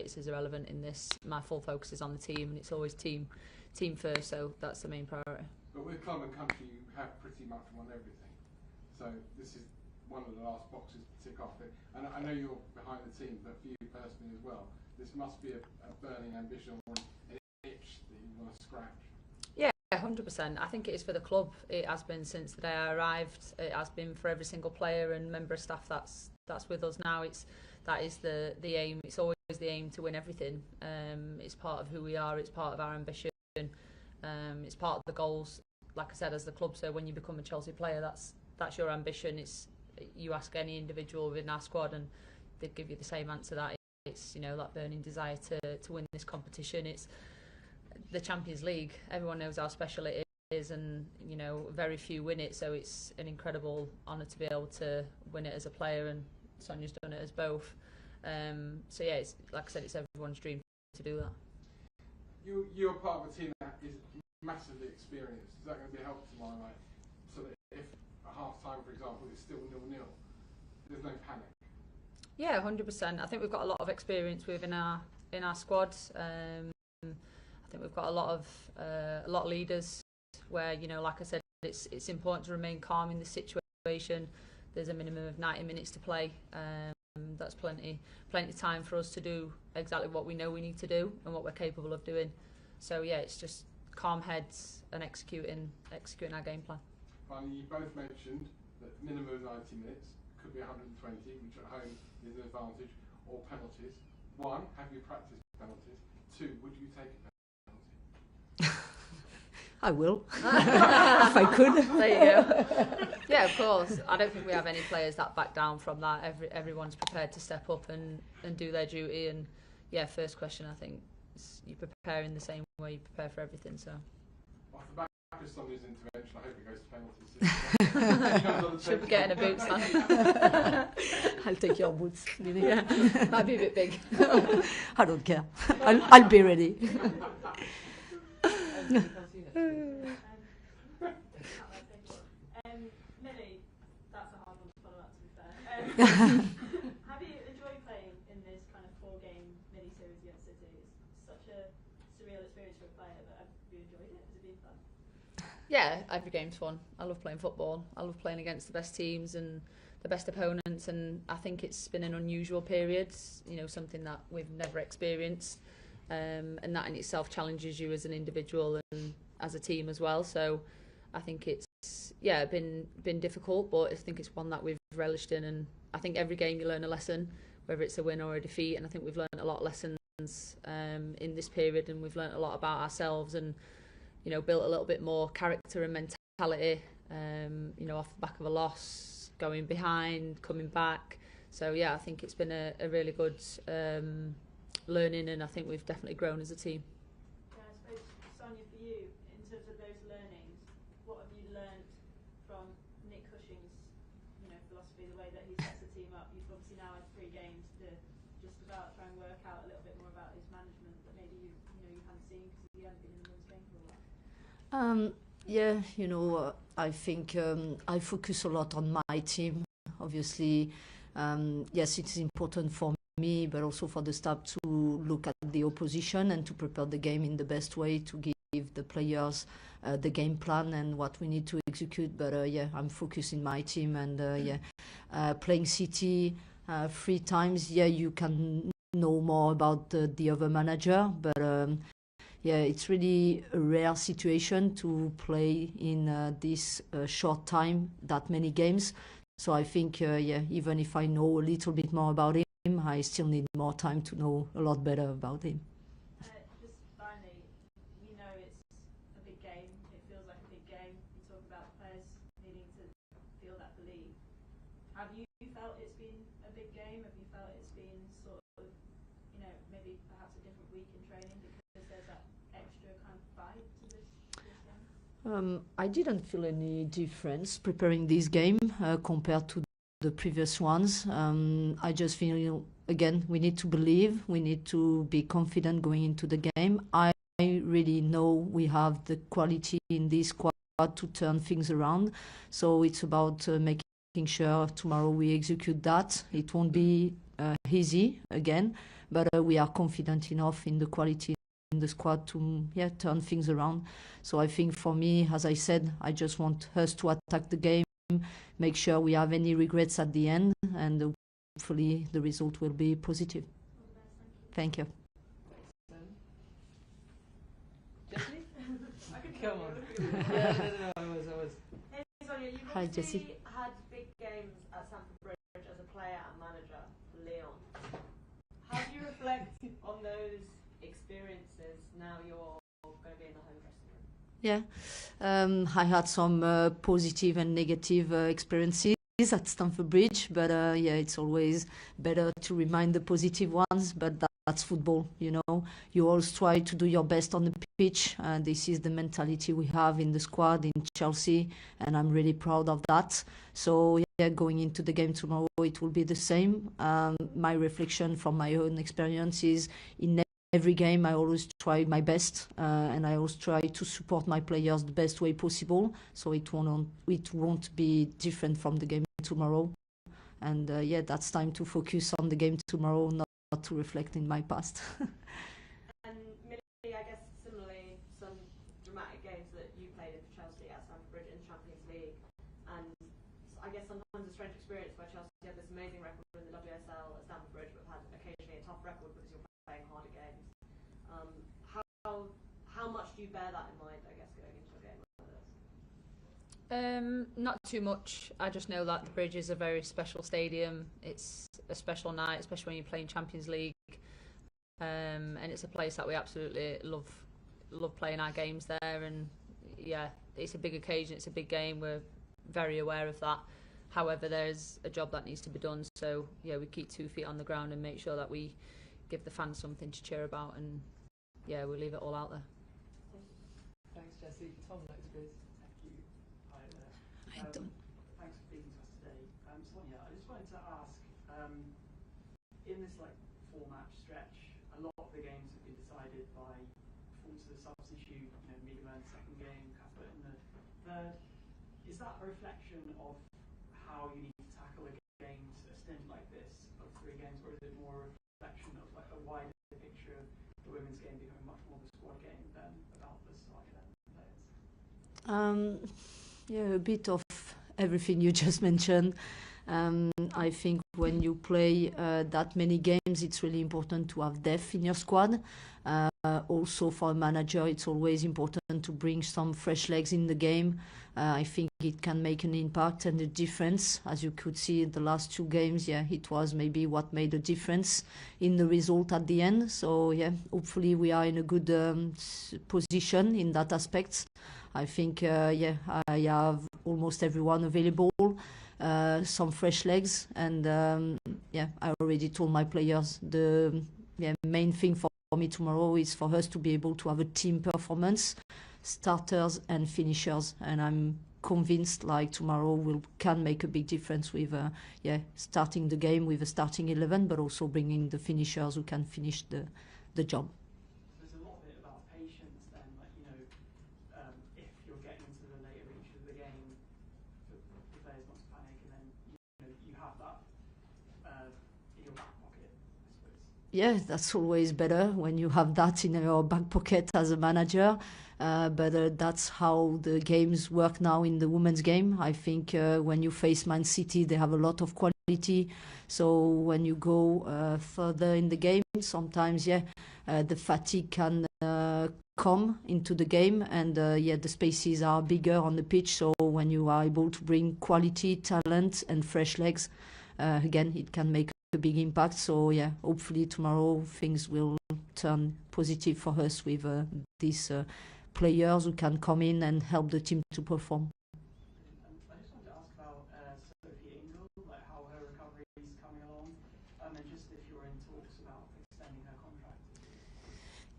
tactics is irrelevant in this. My full focus is on the team, and it's always team first, so that's the main priority. But with club and country, you have pretty much won everything. So this is one of the last boxes to tick off. And I know you're behind the team, but for you personally as well, this must be a burning ambition or an itch that you want to scratch. Yeah, 100%. I think it is for the club. It has been since the day I arrived. It has been for every single player and member of staff that's with us now. That is the aim. It's always the aim to win everything. It's part of who we are. It's part of our ambition. It's part of the goals. Like I said, as the club. So when you become a Chelsea player, that's your ambition. You ask any individual within our squad, and they'd give you the same answer. That it's that burning desire to win this competition. It's the Champions League. Everyone knows how special it is, and very few win it. So it's an incredible honour to be able to win it as a player, and Sonia's done it as both. So yeah, it's like I said, it's everyone's dream to do that. You're part of a team that is massively experienced. Is that going to be helpful tomorrow night? So that if at half time, for example, it's still 0-0, there's no panic. Yeah, 100%. I think we've got a lot of experience within our squad. I think we've got a lot of leaders where like I said, it's important to remain calm in this situation. There's a minimum of 90 minutes to play. That's plenty time for us to do exactly what we know we need to do and what we're capable of doing. So yeah, it's just calm heads and executing our game plan. Finally, you both mentioned that minimum of 90 minutes, could be 120, which at home is an advantage, or penalties. 1, have you practiced penalties? 2, would you take a penalty? I will, if I could. There you go. Yeah, of course. I don't think we have any players that back down from that. Everyone's prepared to step up and do their duty. And yeah, first question, I think, is you prepare in the same way you prepare for everything. So. Off the back of Sonia's intervention, I hope it goes to penalties. Should be getting a boots on. I'll take your boots. Yeah, might be a bit big. I don't care. I'll be ready. Millie, that's a hard one to follow up, to be fair. Have you enjoyed playing in this kind of 4-game mini-series against City? It's such a surreal experience for a player, but have you enjoyed it? Has it been fun? Yeah, every game's fun. I love playing football. I love playing against the best teams and the best opponents, and I think it's been an unusual period, something that we've never experienced, and that in itself challenges you as an individual and as a team as well. So I think it's been difficult, but I think it's one that we've relished in, and I think every game you learn a lesson, whether it's a win or a defeat, and I think we've learned a lot of lessons in this period, and we've learned a lot about ourselves, and built a little bit more character and mentality, off the back of a loss, going behind, coming back. So yeah, I think it's been a really good learning, and I think we've definitely grown as a team. Yeah, I suppose, Sonia, for you, in terms of those learnings, what have you learned from Nick Cushing's philosophy, the way that he sets the team up? You've obviously now had 3 games to just about try and work out a little bit more about his management that maybe you hadn't seen because you hadn't been in the men's game for a while. Yeah, I think I focus a lot on my team. Obviously, yes, it's important for me, but also for the staff to look at the opposition and to prepare the game in the best way, to give the players the game plan and what we need to execute. But yeah, I'm focused in my team, and playing City 3 times, yeah, you can know more about the other manager, but yeah, it's really a rare situation to play in this short time, that many games. So I think, yeah, even if I know a little bit more about him, I still need more time to know a lot better about him. Just finally, it's a big game. It feels like a big game. You talk about players needing to feel that belief. Have you felt it's been a big game? Have you felt it's been sort of, maybe perhaps a different week in training because there's that extra kind of fight to this game? I didn't feel any difference preparing this game compared to the previous ones. I just feel, again, we need to believe, we need to be confident going into the game. I really know we have the quality in this squad to turn things around. So it's about making sure tomorrow we execute that. It won't be easy again, but we are confident enough in the quality in the squad to turn things around. So I think for me, as I said, I just want us to attack the game, make sure we have any regrets at the end, and hopefully the result will be positive. Thank you. Jessie? I could come on. No, I was. Hey Sonia, you've Hi, obviously Jessie. had big games at Stamford Bridge as a player and manager for Leon. How do you reflect on those experiences now you're going to be in the home dressing room? Yeah, I had some positive and negative experiences at Stamford Bridge, but it's always better to remind the positive ones, but that's football, you know. You always try to do your best on the pitch. This is the mentality we have in the squad in Chelsea, and I'm really proud of that. So going into the game tomorrow, it will be the same. My reflection from my own experience is in every game I always try my best, and I always try to support my players the best way possible, so it won't be different from the game tomorrow. And that's time to focus on the game tomorrow, not to reflect in my past. And Millie, I guess similarly, some dramatic games that you played in for Chelsea at Stamford Bridge in the Champions League, and I guess sometimes a strange experience where Chelsea have this amazing record in the WSL at Stamford Bridge, but have had occasionally a tough record because you're playing harder games. How much do you bear that in mind, I guess, going into a game like this? Not too much. I just know that the Bridge is a very special stadium. It's a special night, especially when you're playing Champions League. And it's a place that we absolutely love playing our games there. And yeah, it's a big occasion, it's a big game. We're very aware of that. However, there's a job that needs to be done. So yeah, we keep 2 feet on the ground and make sure that we give the fans something to cheer about. And yeah, we'll leave it all out there. Thanks, Jessie. Tom, next, please. Thank you. Hi there. I don't. Thanks for speaking to us today. Sonia, I just wanted to ask, in this 4-match stretch, a lot of the games have been decided by performance of the substitute, Millie Bright second game, Cuthbert in the third. Is that a reflection of how you need to tackle a game, a stint like this of 3 games, or is it more a reflection of a wider picture of the women's game becoming much more of a squad game than about the starting 11 players? A bit of everything you just mentioned. I think when you play that many games, it's really important to have depth in your squad. Also for a manager, it's always important to bring some fresh legs in the game. I think it can make an impact and a difference. As you could see in the last 2 games, it was maybe what made a difference in the result at the end. So hopefully we are in a good position in that aspect. I think I have almost everyone available, some fresh legs, and I already told my players the main thing for me tomorrow is for us to be able to have a team performance, starters and finishers, and I'm convinced tomorrow we can make a big difference with starting the game with a starting 11, but also bringing the finishers who can finish the job. There's a lot of it about patience then, if you're getting into the later reach of the game, the players not to panic, and then you have that in your back pocket, I suppose. Yeah, that's always better when you have that in your back pocket as a manager. But that's how the games work now in the women's game. I think when you face Man City, they have a lot of quality. So when you go further in the game, sometimes the fatigue can come into the game, and the spaces are bigger on the pitch. So when you are able to bring quality, talent, and fresh legs, again, it can make a big impact. So hopefully tomorrow things will turn positive for us with these players who can come in and help the team to perform. I just wanted to ask about Sophie Ingle, how her recovery is coming along, and just if you're in talks about extending her contract.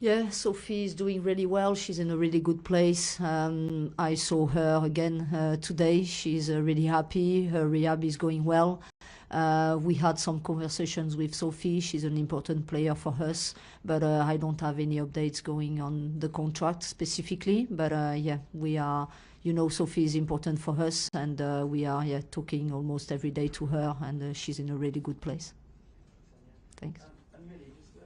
Yeah, Sophie is doing really well. She's in a really good place. I saw her again today. She's really happy. Her rehab is going well. We had some conversations with Sophie. She's an important player for us, but I don't have any updates going on the contract specifically. But we are, Sophie is important for us, and we are talking almost every day to her, and she's in a really good place. Thanks. And Millie, just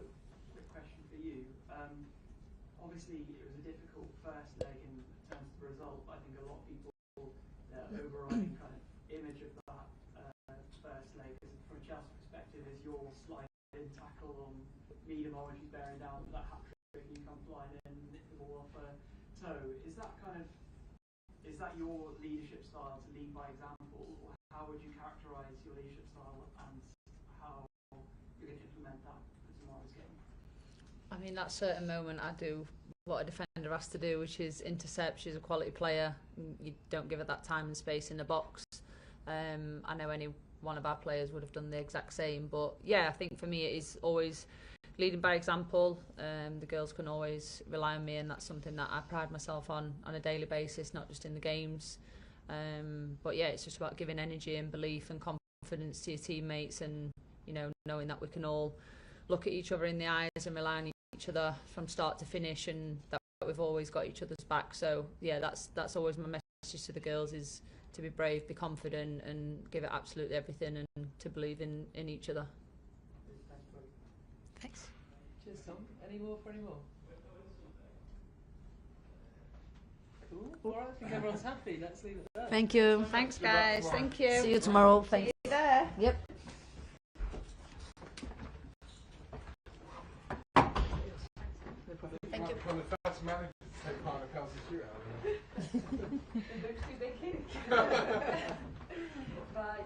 obviously it was a difficult first leg in terms of the result, but I think a lot of people, their overriding kind of image of that first leg from a Chelsea perspective is your slide-in tackle on Miedema when she's bearing down for that hat-trick and you come flying in and nick the ball off her toe. Is that your leadership style, to lead by example? Or how would you characterise your leadership style and how you're going to implement that for tomorrow's game? I mean, that certain moment I do what a defender has to do, which is intercept. She's a quality player. You don't give her that time and space in the box. I know any one of our players would have done the exact same, but yeah, I think for me it is always leading by example. The girls can always rely on me, and that's something that I pride myself on a daily basis, not just in the games. But yeah, it's just about giving energy and belief and confidence to your teammates, and you know, knowing that we can all look at each other in the eyes and rely on each other from start to finish, and that we've always got each other's back. So yeah, that's always my message to the girls, is to be brave, be confident, and give it absolutely everything, and to believe in each other. Thanks. Cheers, Tom. Any more for any more? Cool. All right, I think everyone's happy. Let's leave it there. Thank you. Thanks, guys. Thank you. See you tomorrow. Thanks. See you there. Yep. Thank you. One of the first managers to take part in a Kelsey shootout. The boots too big. Bye.